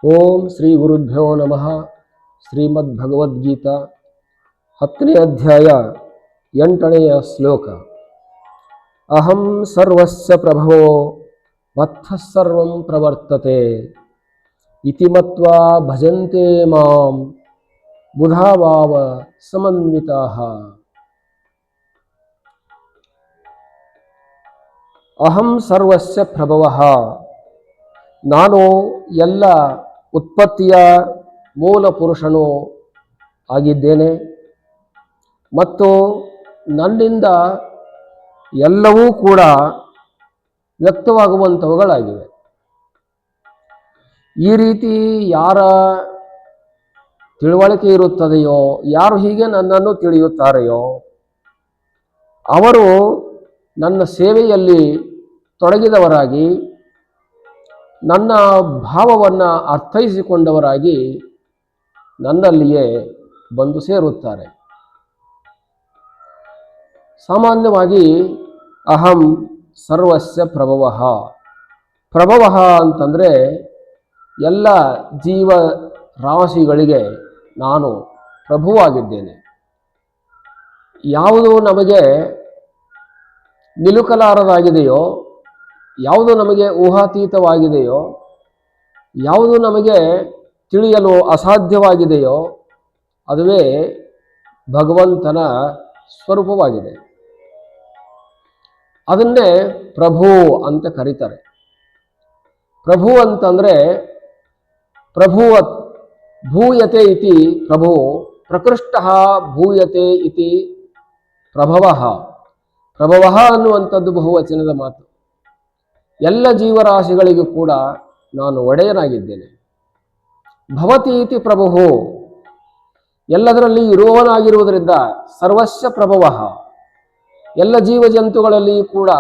ಓಂ ಶ್ರೀ ಗುರುಭ್ಯೋ ನಮಃ. ಶ್ರೀಮದ್ಭಗವದ್ಗೀತಾ 10ನೇ ಅಧ್ಯಾಯ 8ನೆಯ ಶ್ಲೋಕ. ಅಹಂ ಸರ್ವಸ್ಯ ಪ್ರಭವೋ ಮತ್ತಃ ಸರ್ವಂ ಪ್ರವರ್ತತೆ ಇತಿ ಮತ್ವಾ ಭಜಂತೆ ಮಾಂ ಬುಧಾಭಾವ ಸಮನ್ವಿತಾಃ. ಅಹಂ ಸರ್ವಸ್ಯ ಪ್ರಭವಃ, ನಾನು ಎಲ್ಲ ಉತ್ಪತ್ತಿಯ ಮೂಲ ಪುರುಷನು ಆಗಿದ್ದೇನೆ ಮತ್ತು ನನ್ನಿಂದ ಎಲ್ಲವೂ ಕೂಡ ವ್ಯಕ್ತವಾಗುವಂಥವುಗಳಾಗಿವೆ. ಈ ರೀತಿ ಯಾರ ತಿಳುವಳಿಕೆ ಇರುತ್ತದೆಯೋ, ಯಾರು ಹೀಗೆ ನನ್ನನ್ನು ತಿಳಿಯುತ್ತಾರೆಯೋ ಅವರು ನನ್ನ ಸೇವೆಯಲ್ಲಿ ತೊಡಗಿದವರಾಗಿ ನನ್ನ ಭಾವವನ್ನು ಅರ್ಥೈಸಿಕೊಂಡವರಾಗಿ ನನ್ನಲ್ಲಿಯೇ ಬಂದು ಸೇರುತ್ತಾರೆ. ಸಾಮಾನ್ಯವಾಗಿ ಅಹಂ ಸರ್ವಸ್ಯ ಪ್ರಭವಃ. ಪ್ರಭವಃ ಅಂತಂದರೆ ಎಲ್ಲ ಜೀವ ರಾಶಿಗಳಿಗೆ ನಾನು ಪ್ರಭುವಾಗಿದ್ದೇನೆ. ಯಾವುದು ನಮಗೆ ನಿಲುಕಲಾರದಾಗಿದೆಯೋ, ಯಾವುದು ನಮಗೆ ಊಹಾತೀತವಾಗಿದೆಯೋ, ಯಾವುದು ನಮಗೆ ತಿಳಿಯಲು ಅಸಾಧ್ಯವಾಗಿದೆಯೋ ಅದುವೇ ಭಗವಂತನ ಸ್ವರೂಪವಾಗಿದೆ. ಅದನ್ನೇ ಪ್ರಭು ಅಂತ ಕರೀತಾರೆ. ಪ್ರಭು ಅಂತಂದರೆ ಭೂಯತೆ ಇತಿ ಪ್ರಭು, ಪ್ರಕೃಷ್ಟಃ ಭೂಯತೆ ಇತಿ ಪ್ರಭವಃ. ಪ್ರಭವಃ ಅನ್ನುವಂಥದ್ದು ಬಹುವಚನದ ಮಾತು. ಎಲ್ಲ ಜೀವರಾಶಿಗಳಿಗೂ ಕೂಡ ನಾನು ಒಡೆಯನಾಗಿದ್ದೇನೆ. ಭವತಿ ಇತಿ ಪ್ರಭು, ಎಲ್ಲದರಲ್ಲಿ ಇರುವವನಾಗಿರುವುದರಿಂದ ಸರ್ವಸ್ಯ ಪ್ರಭವಃ. ಎಲ್ಲ ಜೀವ ಜಂತುಗಳಲ್ಲಿ ಕೂಡ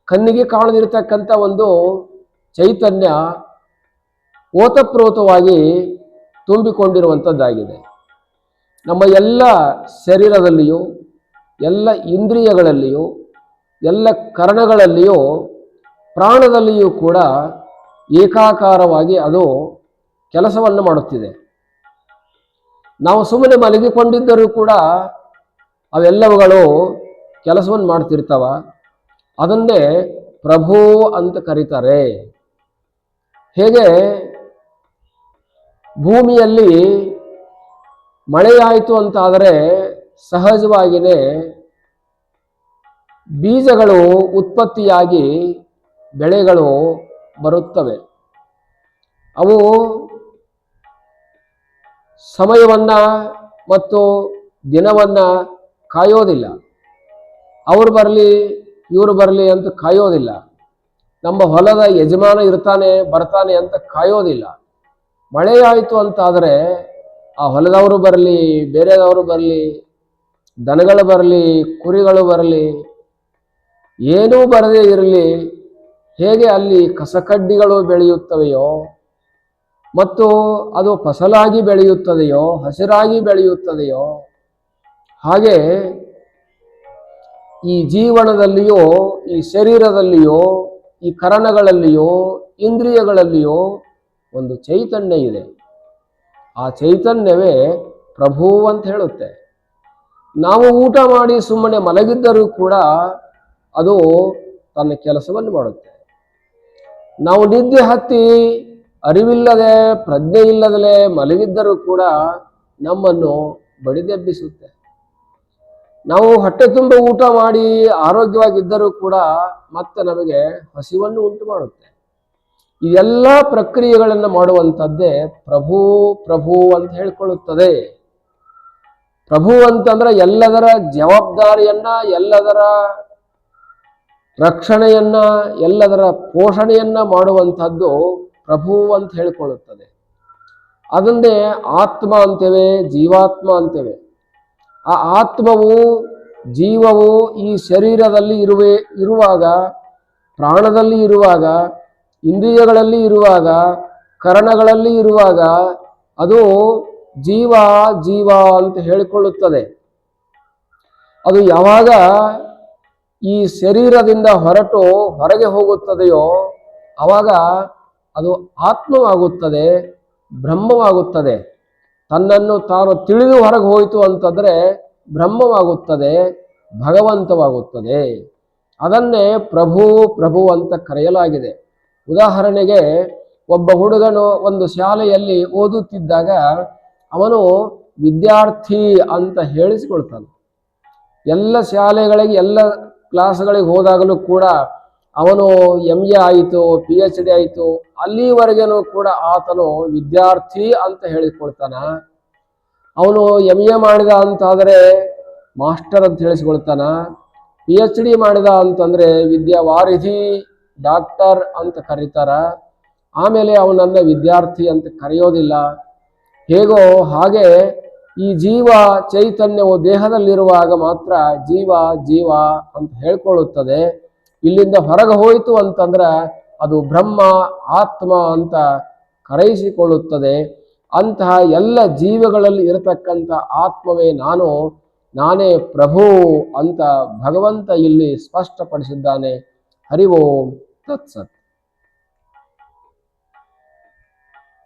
ಕಣ್ಣಿಗೆ ಕಾಣದಿರತಕ್ಕಂಥ ಒಂದು ಚೈತನ್ಯ ಓತಪ್ರೋತವಾಗಿ ತುಂಬಿಕೊಂಡಿರುವಂಥದ್ದಾಗಿದೆ. ನಮ್ಮ ಎಲ್ಲ ಶರೀರದಲ್ಲಿಯೂ, ಎಲ್ಲ ಇಂದ್ರಿಯಗಳಲ್ಲಿಯೂ, ಎಲ್ಲ ಕರಣಗಳಲ್ಲಿಯೂ, ಪ್ರಾಣದಲ್ಲಿಯೂ ಕೂಡ ಏಕಾಕಾರವಾಗಿ ಅದು ಕೆಲಸವನ್ನು ಮಾಡುತ್ತಿದೆ. ನಾವು ಸುಮ್ಮನೆ ಮಲಗಿಕೊಂಡಿದ್ದರೂ ಕೂಡ ಅವೆಲ್ಲವುಗಳು ಕೆಲಸವನ್ನು ಮಾಡ್ತಿರ್ತಾವ. ಅದನ್ನೇ ಪ್ರಭು ಅಂತ ಕರೀತಾರೆ. ಹೇಗೆ ಭೂಮಿಯಲ್ಲಿ ಮಳೆಯಾಯಿತು ಅಂತಾದರೆ ಸಹಜವಾಗಿಯೇ ಬೀಜಗಳು ಉತ್ಪತ್ತಿಯಾಗಿ ಬೆಳೆಗಳು ಬರುತ್ತವೆ. ಅವು ಸಮಯವನ್ನು ಮತ್ತು ದಿನವನ್ನು ಕಾಯೋದಿಲ್ಲ. ಅವರು ಬರಲಿ ಇವರು ಬರಲಿ ಅಂತ ಕಾಯೋದಿಲ್ಲ. ನಮ್ಮ ಹೊಲದ ಯಜಮಾನ ಇರ್ತಾನೆ ಬರ್ತಾನೆ ಅಂತ ಕಾಯೋದಿಲ್ಲ. ಮಳೆಯಾಯಿತು ಅಂತಾದರೆ ಆ ಹೊಲದವರು ಬರಲಿ, ಬೇರೆದವರು ಬರಲಿ, ದನಗಳು ಬರಲಿ, ಕುರಿಗಳು ಬರಲಿ, ಏನೂ ಬರದೇ ಇರಲಿ, ಹೇಗೆ ಅಲ್ಲಿ ಕಸಕಡ್ಡಿಗಳು ಬೆಳೆಯುತ್ತವೆಯೋ ಮತ್ತು ಅದು ಫಸಲಾಗಿ ಬೆಳೆಯುತ್ತದೆಯೋ, ಹಸಿರಾಗಿ ಬೆಳೆಯುತ್ತದೆಯೋ, ಹಾಗೆ ಈ ಜೀವನದಲ್ಲಿಯೋ, ಈ ಶರೀರದಲ್ಲಿಯೋ, ಈ ಕರಣಗಳಲ್ಲಿಯೋ, ಇಂದ್ರಿಯಗಳಲ್ಲಿಯೋ ಒಂದು ಚೈತನ್ಯ ಇದೆ. ಆ ಚೈತನ್ಯವೇ ಪ್ರಭು ಅಂತ ಹೇಳುತ್ತೆ. ನಾವು ಊಟ ಮಾಡಿ ಸುಮ್ಮನೆ ಮಲಗಿದ್ದರೂ ಕೂಡ ಅದು ತನ್ನ ಕೆಲಸವನ್ನು ಮಾಡುತ್ತೆ. ನಾವು ನಿದ್ದೆ ಹತ್ತಿ ಅರಿವಿಲ್ಲದೆ ಪ್ರಜ್ಞೆ ಇಲ್ಲದಲೇ ಮಲಗಿದ್ದರೂ ಕೂಡ ನಮ್ಮನ್ನು ಬಡಿದೆಬ್ಬಿಸುತ್ತೆ. ನಾವು ಹೊಟ್ಟೆ ತುಂಬ ಊಟ ಮಾಡಿ ಆರೋಗ್ಯವಾಗಿದ್ದರೂ ಕೂಡ ಮತ್ತೆ ನಮಗೆ ಹಸಿವನ್ನು ಉಂಟು ಮಾಡುತ್ತೆ. ಇವೆಲ್ಲ ಪ್ರಕ್ರಿಯೆಗಳನ್ನು ಮಾಡುವಂಥದ್ದೇ ಪ್ರಭು ಪ್ರಭು ಅಂತ ಹೇಳಿಕೊಳ್ಳುತ್ತದೆ. ಪ್ರಭು ಅಂತಂದ್ರೆ ಎಲ್ಲದರ ಜವಾಬ್ದಾರಿಯನ್ನ, ಎಲ್ಲದರ ರಕ್ಷಣೆಯನ್ನ, ಎಲ್ಲದರ ಪೋಷಣೆಯನ್ನ ಮಾಡುವಂಥದ್ದು ಪ್ರಭು ಅಂತ ಹೇಳಿಕೊಳ್ಳುತ್ತದೆ. ಅದನ್ನೇ ಆತ್ಮ ಅಂತೇವೆ, ಜೀವಾತ್ಮ ಅಂತೇವೆ. ಆ ಆತ್ಮವು, ಜೀವವು ಈ ಶರೀರದಲ್ಲಿ ಇರುವಾಗ, ಪ್ರಾಣದಲ್ಲಿ ಇರುವಾಗ, ಇಂದ್ರಿಯಗಳಲ್ಲಿ ಇರುವಾಗ, ಕರಣಗಳಲ್ಲಿ ಇರುವಾಗ ಅದು ಜೀವ ಜೀವ ಅಂತ ಹೇಳಿಕೊಳ್ಳುತ್ತದೆ. ಅದು ಯಾವಾಗ ಈ ಶರೀರದಿಂದ ಹೊರಟು ಹೊರಗೆ ಹೋಗುತ್ತದೆಯೋ ಆವಾಗ ಅದು ಆತ್ಮವಾಗುತ್ತದೆ, ಬ್ರಹ್ಮವಾಗುತ್ತದೆ. ತನ್ನನ್ನು ತಾನು ತಿಳಿದು ಹೊರಗೆ ಹೋಯಿತು ಅಂತಂದ್ರೆ ಬ್ರಹ್ಮವಾಗುತ್ತದೆ, ಭಗವಂತವಾಗುತ್ತದೆ. ಅದನ್ನೇ ಪ್ರಭು ಪ್ರಭು ಅಂತ ಕರೆಯಲಾಗಿದೆ. ಉದಾಹರಣೆಗೆ, ಒಬ್ಬ ಹುಡುಗನು ಒಂದು ಶಾಲೆಯಲ್ಲಿ ಓದುತ್ತಿದ್ದಾಗ ಅವನು ವಿದ್ಯಾರ್ಥಿ ಅಂತ ಹೇಳಿಸಿಕೊಳ್ತಾನೆ. ಎಲ್ಲ ಶಾಲೆಗಳಿಗೆ, ಎಲ್ಲ ಕ್ಲಾಸ್ಗಳಿಗೆ ಹೋದಾಗಲೂ ಕೂಡ ಅವನು MA ಆಯಿತು, PhD ಆಯಿತು, ಅಲ್ಲಿವರೆಗೇನೂ ಕೂಡ ಆತನು ವಿದ್ಯಾರ್ಥಿ ಅಂತ ಹೇಳಿಕೊಳ್ತಾನ. ಅವನು MA ಮಾಡಿದ ಅಂತಾದರೆ ಮಾಸ್ಟರ್ ಅಂತ ಹೇಳಿಸ್ಕೊಳ್ತಾನ. PhD ಮಾಡಿದ ಅಂತಂದ್ರೆ ವಿದ್ಯಾವಾರಿಧಿ, ಡಾಕ್ಟರ್ ಅಂತ ಕರೀತಾರ. ಆಮೇಲೆ ಅವನನ್ನ ವಿದ್ಯಾರ್ಥಿ ಅಂತ ಕರೆಯೋದಿಲ್ಲ. ಹೇಗೋ ಹಾಗೆ ಈ ಜೀವ ಚೈತನ್ಯವು ದೇಹದಲ್ಲಿರುವಾಗ ಮಾತ್ರ ಜೀವ ಜೀವ ಅಂತ ಹೇಳ್ಕೊಳ್ಳುತ್ತದೆ. ಇಲ್ಲಿಂದ ಹೊರಗೆ ಹೋಯಿತು ಅಂತಂದ್ರೆ ಅದು ಬ್ರಹ್ಮ, ಆತ್ಮ ಅಂತ ಕರೆಯಿಸಿಕೊಳ್ಳುತ್ತದೆ. ಅಂತಹ ಎಲ್ಲ ಜೀವಗಳಲ್ಲಿ ಇರತಕ್ಕಂಥ ಆತ್ಮವೇ ನಾನು, ನಾನೇ ಪ್ರಭು ಅಂತ ಭಗವಂತ ಇಲ್ಲಿ ಸ್ಪಷ್ಟಪಡಿಸಿದ್ದಾನೆ. ಹರಿ ಓಂ ತತ್ಸತ್.